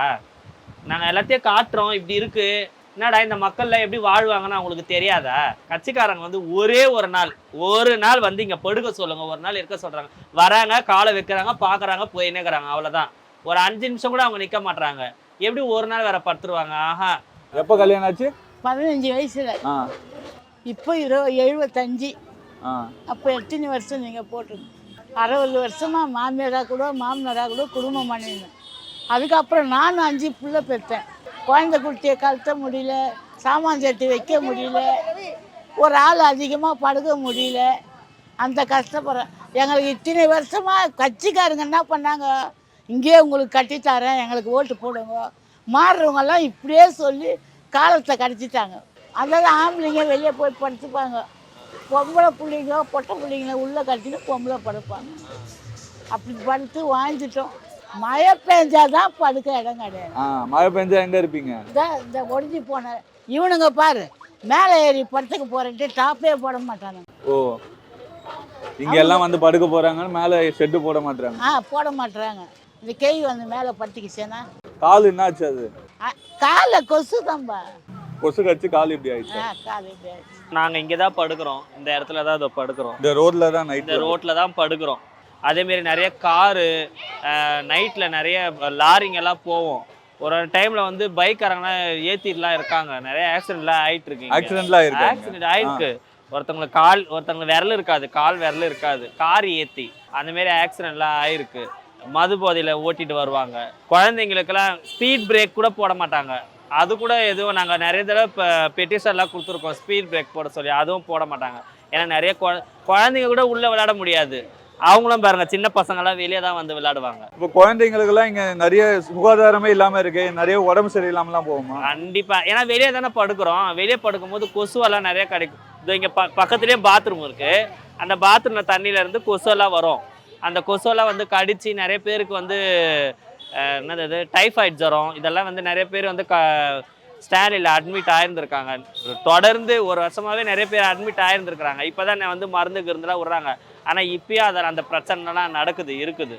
A: நாங்க எல்லாத்தையும் காட்டுறோம், இப்படி இருக்கு, என்னடா இந்த மக்கள்ல எப்படி வாழ்வாங்கன்னு அவங்களுக்கு தெரியாதா? கட்சிக்காரங்க வந்து ஒரு நாள் வந்து இங்க படுக்க சொல்லுங்க, ஒரு நாள் இருக்க சொல்றாங்க. வராங்க, காலை வைக்கிறாங்க, பாக்குறாங்க, போயினேக்கிறாங்க, அவ்வளவுதான். ஒரு 5 நிமிஷம் கூட அவங்க நிக்க மாட்டாங்க. எப்படி ஒரு நாள் வேற படுத்துருவாங்க? ஆஹா.
E: எப்போ கல்யாணம் ஆச்சு?
G: 15 வயசுல. இப்போ 75. அப்போ எத்தனை வருஷம் நீங்கள் போட்டுருங்க? 60 வருஷமாக மாமியாராக கூட மாமனாராக கூட குடும்பம் பண்ணியிருந்தேன். அதுக்கப்புறம் நான் 5 பிள்ளை பெற்றேன். குழந்தை குட்டியை கழுத்த முடியல, சாமான் சட்டி வைக்க முடியல, ஒரு ஆள் அதிகமாக படுக்க முடியல. அந்த கஷ்டப்படுறேன். எங்களுக்கு இத்தனை வருஷமாக கட்சிக்காரங்க என்ன பண்ணாங்க, இங்கேயே உங்களுக்கு கட்டித்தரேன், எங்களுக்கு ஓட்டு போடுங்க, மாறுறவங்கெல்லாம் இப்படியே சொல்லி காலத்தை கடிச்சிட்டாங்க. அதாவது ஆம்பளைங்க வெளியே போய் படுத்துப்பாங்க, பொம்பளை பிள்ளைங்க பொட்டை பிள்ளைங்கள உள்ளே கட்டிட்டு பொம்பளை படுப்பாங்க. அப்படி படுத்து வாழ்ந்துட்டோம். மழை பெஞ்சாதான் படுக்க இடம் கிடையாது.
E: மழை பெஞ்சா எங்க இருப்பீங்க?
G: இந்த ஒடிஞ்சு போன இவனுங்க பாரு, மேலே ஏறி படுத்துக்க போறேன்ட்டு டாப்பே போட மாட்டாங்க.
E: ஓ, இங்க எல்லாம் வந்து படுக்க போறாங்க, மேலே ஷெட்டு போட மாட்டாங்க.
G: போட மாட்டாங்க. இந்த கேய் வந்து மேலே படுத்துக்கிச்சேன்னா
E: கால் என்னாச்சு? அது
G: காலை கொசு தம்பா,
E: கொசு கடிச்சு கால் இப்படி ஆயிடுச்சு.
G: கால் இப்படி ஆயிடுச்சு.
A: நாங்க இங்கதான் படுக்கிறோம், இந்த இடத்துல தான் இதோ படுக்கிறோம்.
E: இந்த ரோட்ல தான் நைட்,
A: இந்த ரோட்ல தான் படுக்கிறோம். அதேமாரி நிறைய காரு, நைட்டில் நிறைய லாரிங்க எல்லாம் போவோம். ஒரு டைமில் வந்து பைக்காரங்களாம் ஏற்றிட்டுலாம் இருக்காங்க. நிறைய ஆக்சிடென்ட்லாம் ஆகிட்டு இருக்கு. ஆக்சிடென்ட் ஆயிருக்கு. ஒருத்தவங்க விரல் இருக்காது, கால் விரல் இருக்காது, கார் ஏற்றி அந்தமாரி ஆக்சிடென்ட்லாம் ஆயிருக்கு. மது போதையில் ஓட்டிட்டு வருவாங்க. குழந்தைங்களுக்கெல்லாம் ஸ்பீட் பிரேக் கூட போட மாட்டாங்க. அது கூட எதுவும் நாங்கள் நிறைய தடவை இப்போ பெட்டிஷன்லாம் கொடுத்துருக்கோம், ஸ்பீட் பிரேக் போட சொல்லி. அதுவும் போட மாட்டாங்க. ஏன்னா நிறைய குழந்தைங்க கூட உள்ளே விளையாட முடியாது. அவங்களும் பாருங்க, சின்ன பசங்கள்லாம் வெளியே தான் வந்து விளையாடுவாங்க.
E: இப்போ குழந்தைங்களுக்குலாம் இங்கே நிறைய சுகாதாரமே இல்லாமல் இருக்கு, நிறைய உடம்பு சரியில்லாமலாம் போகுமா?
A: கண்டிப்பா. ஏன்னா வெளியே தானே படுக்கிறோம். வெளியே படுக்கும் போது கொசுவெல்லாம் நிறைய கிடைக்கும். இது இங்கே பக்கத்துலேயே பாத்ரூம் இருக்கு. அந்த பாத்ரூம்ல தண்ணியில இருந்து கொசுவெல்லாம் வரும். அந்த கொசுவெல்லாம் வந்து கடிச்சு நிறைய பேருக்கு வந்து என்னது டைஃபாய்டு ஜுரம், இதெல்லாம் வந்து நிறைய பேர் வந்து ஸ்டாலில் அட்மிட் ஆயிருந்திருக்காங்க. தொடர்ந்து 1 வருஷமாவே நிறைய பேர் அட்மிட் ஆயிருந்திருக்கிறாங்க. இப்போதான் வந்து மருந்து கிருந்துலாம் விடுறாங்க. ஆனால் இப்பயும் அதில் அந்த பிரச்சனைலாம் இருக்குது.